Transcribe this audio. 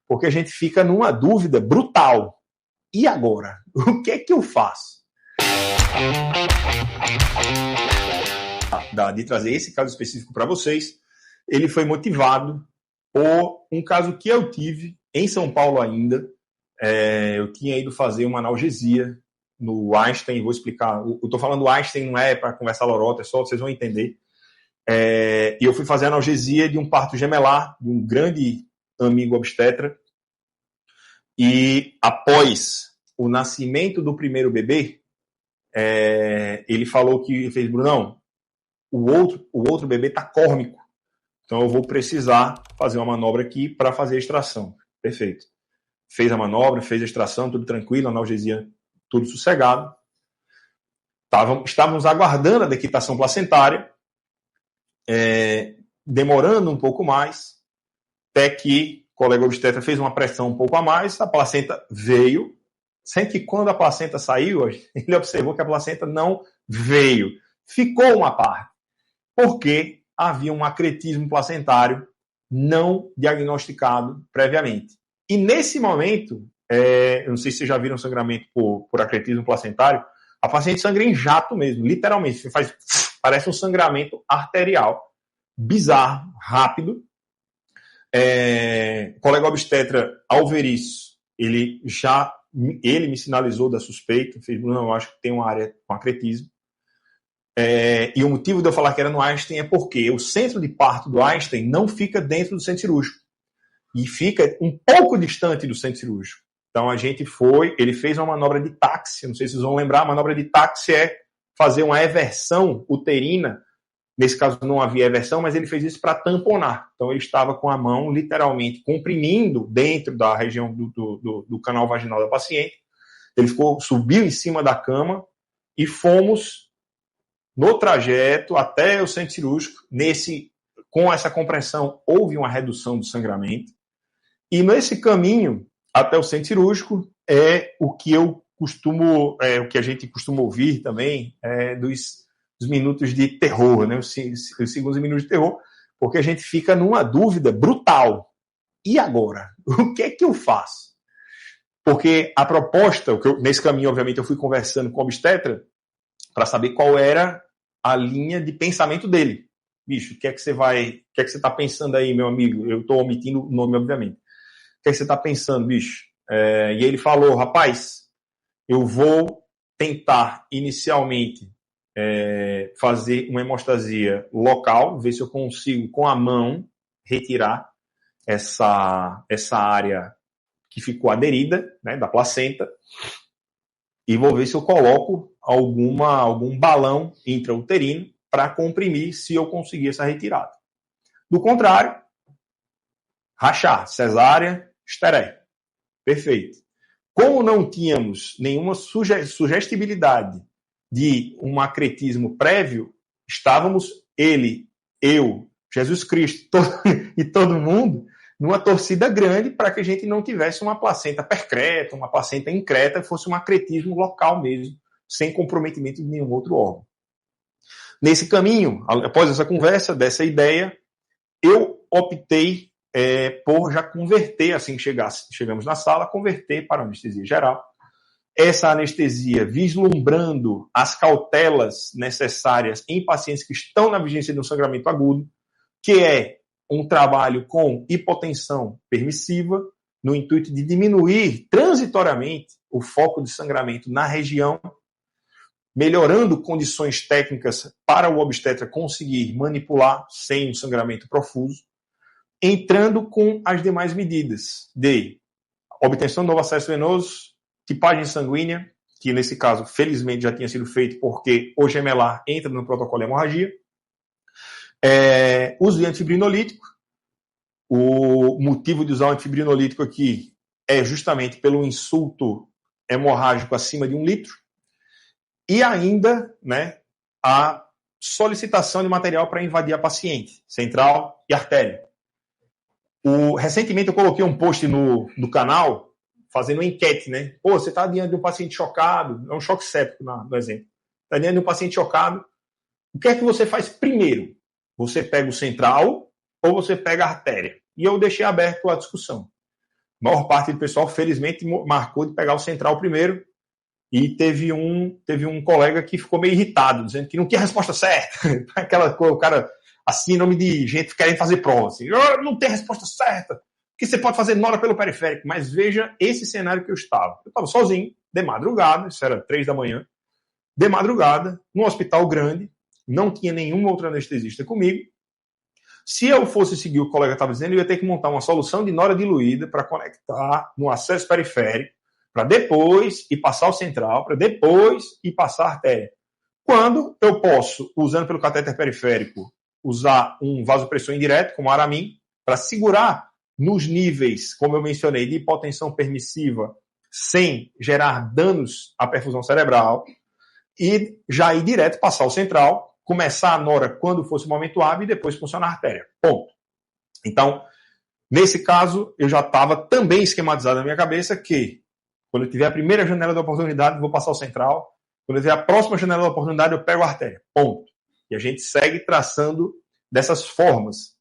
porque a gente fica numa dúvida brutal. E agora? O que é que eu faço? De trazer esse caso específico para vocês, ele foi motivado por um caso que eu tive em São Paulo ainda. Eu tinha ido fazer uma analgesia no Einstein, vou explicar. Eu estou falando Einstein, não é para conversar lorota, é só vocês vão entender. E eu fui fazer a analgesia de um parto gemelar, de um grande amigo obstetra. E após o nascimento do primeiro bebê, ele falou que fez, Brunão, o outro bebê está córmico. Então eu vou precisar fazer uma manobra aqui para fazer a extração. Perfeito. Fez a manobra, fez a extração, tudo tranquilo, analgesia, tudo sossegado. Estávamos aguardando a dequitação placentária, demorando um pouco mais, até que o colega obstetra fez uma pressão um pouco a mais, a placenta veio, sendo que quando a placenta saiu, ele observou que a placenta não veio, ficou uma parte, porque havia um acretismo placentário não diagnosticado previamente. E nesse momento, eu não sei se vocês já viram sangramento por acretismo placentário, a paciente sangra em jato mesmo, literalmente, parece um sangramento arterial, bizarro, rápido. O colega obstetra, ao ver isso, ele me sinalizou da suspeita, fez, não, eu acho que tem uma área com acretismo. E o motivo de eu falar que era no Einstein é porque o centro de parto do Einstein não fica dentro do centro cirúrgico e fica um pouco distante do centro cirúrgico. Então ele fez uma manobra de táxi, não sei se vocês vão lembrar, a manobra de táxi é fazer uma eversão uterina. Nesse caso não havia eversão, mas ele fez isso para tamponar. Então ele estava com a mão literalmente comprimindo dentro da região do canal vaginal da paciente. Ele subiu em cima da cama e fomos no trajeto até o centro cirúrgico. Com essa compressão houve uma redução do sangramento. E nesse caminho até o centro cirúrgico é o que o que a gente costuma ouvir também dos minutos de terror, né? Os segundos minutos de terror, porque a gente fica numa dúvida brutal. E agora? O que é que eu faço? Porque a proposta, nesse caminho, obviamente, eu fui conversando com o obstetra para saber qual era a linha de pensamento dele. Bicho, o que é que você está pensando aí, meu amigo? Eu estou omitindo o nome, obviamente. O que é que você está pensando, bicho? E ele falou, rapaz, eu vou tentar inicialmente fazer uma hemostasia local, ver se eu consigo, com a mão, retirar essa área que ficou aderida, né, da placenta, e vou ver se eu coloco algum balão intrauterino para comprimir, se eu conseguir essa retirada. Do contrário, rachar, cesárea, esteré. Perfeito. Como não tínhamos nenhuma sugestibilidade de um acretismo prévio, estávamos ele, eu, Jesus Cristo e todo mundo numa torcida grande para que a gente não tivesse uma placenta percreta, uma placenta increta, fosse um acretismo local mesmo, sem comprometimento de nenhum outro órgão. Nesse caminho, após essa conversa, dessa ideia, eu optei por já converter, assim que chegamos na sala, converter para anestesia geral. Essa anestesia vislumbrando as cautelas necessárias em pacientes que estão na vigência de um sangramento agudo, que é um trabalho com hipotensão permissiva, no intuito de diminuir transitoriamente o foco de sangramento na região, melhorando condições técnicas para o obstetra conseguir manipular sem um sangramento profuso, entrando com as demais medidas de obtenção do novo acesso venoso, tipagem sanguínea, que nesse caso, felizmente, já tinha sido feito porque o gemelar entra no protocolo de hemorragia, uso de antifibrinolítico. O motivo de usar o antifibrinolítico aqui é justamente pelo insulto hemorrágico acima de 1 litro, e ainda, né, a solicitação de material para invadir a paciente, central e artéria. Recentemente eu coloquei um post no canal fazendo uma enquete, né? Pô, você está diante de um paciente chocado, é um choque séptico no exemplo. Está diante de um paciente chocado, o que é que você faz primeiro? Você pega o central ou você pega a artéria? E eu deixei aberto a discussão. A maior parte do pessoal, felizmente, marcou de pegar o central primeiro. E teve um colega que ficou meio irritado, dizendo que não tinha resposta certa. Aquela coisa, o cara, assim, em nome de gente querendo fazer prova. Assim, não tem resposta certa. O que você pode fazer nora pelo periférico? Mas veja esse cenário que eu estava. Eu estava sozinho, de madrugada, isso era 3 da manhã, de madrugada, num hospital grande, não tinha nenhum outro anestesista comigo. Se eu fosse seguir o colega estava dizendo, eu ia ter que montar uma solução de nora diluída para conectar no acesso periférico, para depois ir passar o central, para depois ir passar a artéria. Quando eu posso, usando pelo catéter periférico, usar um vasopressor indireto, como Aramin, para segurar nos níveis, como eu mencionei, de hipotensão permissiva, sem gerar danos à perfusão cerebral, e já ir direto, passar o central, começar a nora quando fosse o momento hábil e depois funcionar a artéria. Ponto. Então, nesse caso, eu já estava também esquematizado na minha cabeça que, quando eu tiver a primeira janela da oportunidade, vou passar o central. Quando eu tiver a próxima janela da oportunidade, eu pego a artéria. Ponto. E a gente segue traçando dessas formas.